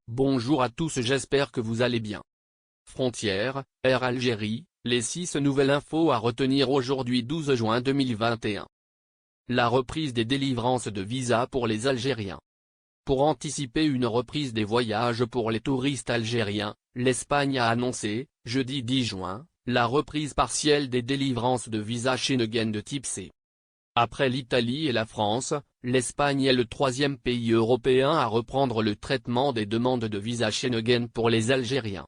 Bonjour à tous, j'espère que vous allez bien. Frontières, Air Algérie, les 6 nouvelles infos à retenir aujourd'hui 12 juin 2021. La reprise des délivrances de visas pour les Algériens. Pour anticiper une reprise des voyages pour les touristes algériens, l'Espagne a annoncé, jeudi 10 juin, la reprise partielle des délivrances de visas Schengen de type C. Après l'Italie et la France, l'Espagne est le 3e pays européen à reprendre le traitement des demandes de visa Schengen pour les Algériens.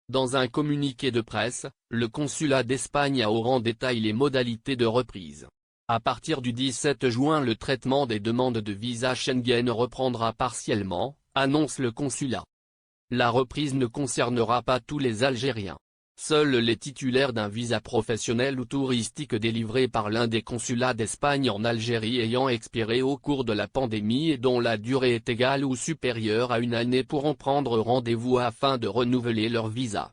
Dans un communiqué de presse, le consulat d'Espagne à Oran détaille les modalités de reprise. À partir du 17 juin, le traitement des demandes de visa Schengen reprendra partiellement, annonce le consulat. La reprise ne concernera pas tous les Algériens. Seuls les titulaires d'un visa professionnel ou touristique délivré par l'un des consulats d'Espagne en Algérie ayant expiré au cours de la pandémie et dont la durée est égale ou supérieure à une année pourront prendre rendez-vous afin de renouveler leur visa.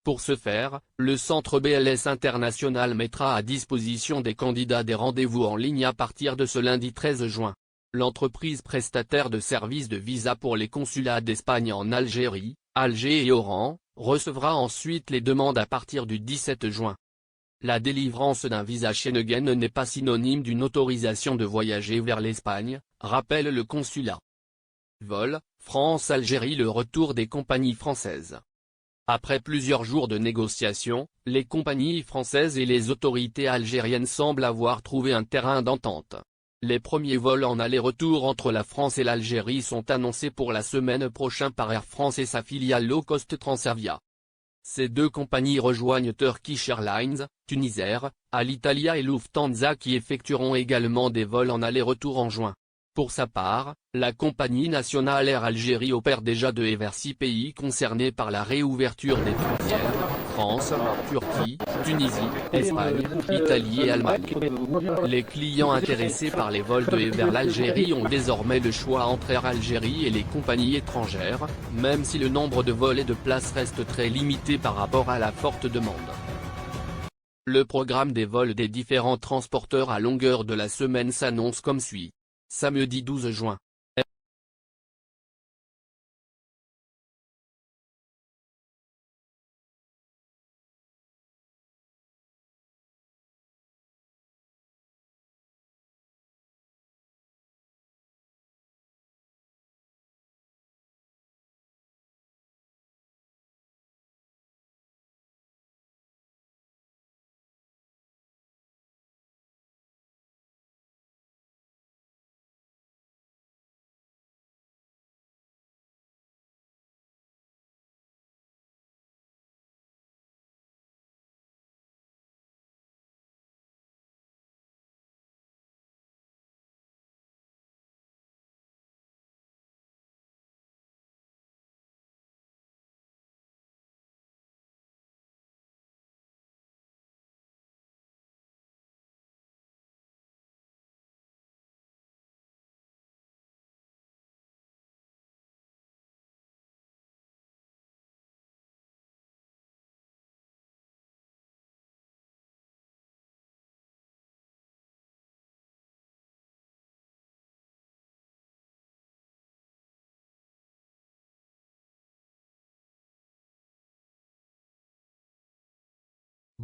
Pour ce faire, le centre BLS International mettra à disposition des candidats des rendez-vous en ligne à partir de ce lundi 13 juin. L'entreprise prestataire de services de visa pour les consulats d'Espagne en Algérie, Alger et Oran, recevra ensuite les demandes à partir du 17 juin. La délivrance d'un visa Schengen n'est pas synonyme d'une autorisation de voyager vers l'Espagne, rappelle le consulat. Vol, France-Algérie, le retour des compagnies françaises. Après plusieurs jours de négociations, les compagnies françaises et les autorités algériennes semblent avoir trouvé un terrain d'entente. Les premiers vols en aller-retour entre la France et l'Algérie sont annoncés pour la semaine prochaine par Air France et sa filiale low-cost Transavia. Ces deux compagnies rejoignent Turkish Airlines, Tunisair, Alitalia et Lufthansa qui effectueront également des vols en aller-retour en juin. Pour sa part, la compagnie nationale Air Algérie opère déjà de et vers 6 pays concernés par la réouverture des frontières, France, Turquie, Tunisie, Espagne, Italie et Allemagne. Les clients intéressés par les vols de et vers l'Algérie ont désormais le choix entre Air Algérie et les compagnies étrangères, même si le nombre de vols et de places reste très limité par rapport à la forte demande. Le programme des vols des différents transporteurs à longueur de la semaine s'annonce comme suit. Samedi 12 juin.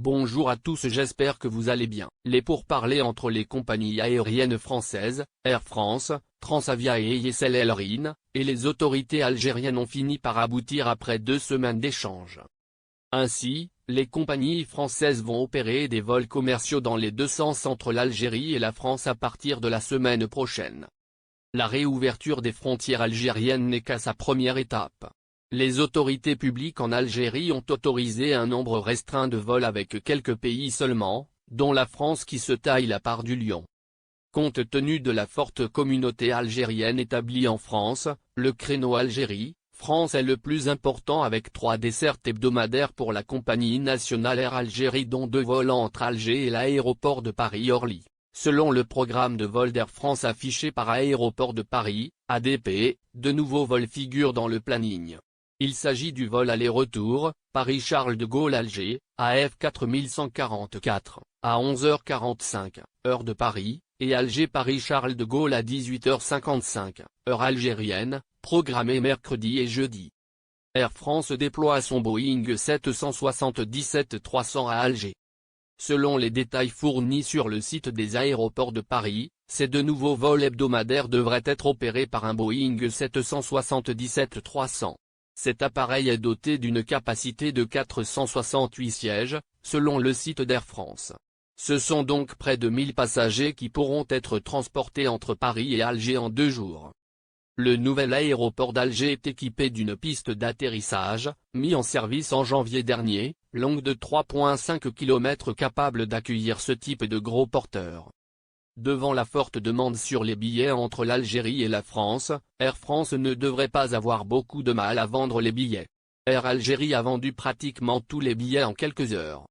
Bonjour à tous, j'espère que vous allez bien. Les pourparlers entre les compagnies aériennes françaises, Air France, Transavia et YSL Airlines, et les autorités algériennes ont fini par aboutir après 2 semaines d'échanges. Ainsi, les compagnies françaises vont opérer des vols commerciaux dans les deux sens entre l'Algérie et la France à partir de la semaine prochaine. La réouverture des frontières algériennes n'est qu'à sa première étape. Les autorités publiques en Algérie ont autorisé un nombre restreint de vols avec quelques pays seulement, dont la France qui se taille la part du lion. Compte tenu de la forte communauté algérienne établie en France, le créneau Algérie-France est le plus important avec 3 dessertes hebdomadaires pour la compagnie nationale Air Algérie dont 2 vols entre Alger et l'aéroport de Paris-Orly. Selon le programme de vol d'Air France affiché par Aéroport de Paris, ADP, de nouveaux vols figurent dans le planning. Il s'agit du vol aller-retour, Paris-Charles de Gaulle-Alger, AF 4144, à 11h45, heure de Paris, et Alger-Paris-Charles de Gaulle à 18h55, heure algérienne, programmés mercredi et jeudi. Air France déploie son Boeing 777-300 à Alger. Selon les détails fournis sur le site des aéroports de Paris, ces deux nouveaux vols hebdomadaires devraient être opérés par un Boeing 777-300. Cet appareil est doté d'une capacité de 468 sièges, selon le site d'Air France. Ce sont donc près de 1000 passagers qui pourront être transportés entre Paris et Alger en 2 jours. Le nouvel aéroport d'Alger est équipé d'une piste d'atterrissage, mis en service en janvier dernier, longue de 3,5 km capable d'accueillir ce type de gros porteurs. Devant la forte demande sur les billets entre l'Algérie et la France, Air France ne devrait pas avoir beaucoup de mal à vendre les billets. Air Algérie a vendu pratiquement tous les billets en quelques heures.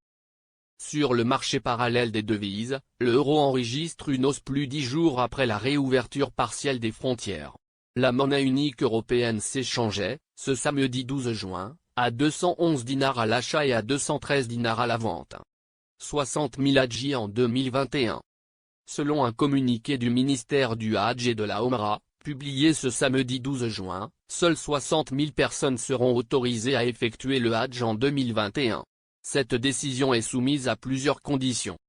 Sur le marché parallèle des devises, l'euro enregistre une hausse plus 10 jours après la réouverture partielle des frontières. La monnaie unique européenne s'échangeait, ce samedi 12 juin, à 211 dinars à l'achat et à 213 dinars à la vente. 60 000 hadjis en 2021. Selon un communiqué du ministère du Hadj et de la Omra, publié ce samedi 12 juin, seules 60 000 personnes seront autorisées à effectuer le Hadj en 2021. Cette décision est soumise à plusieurs conditions.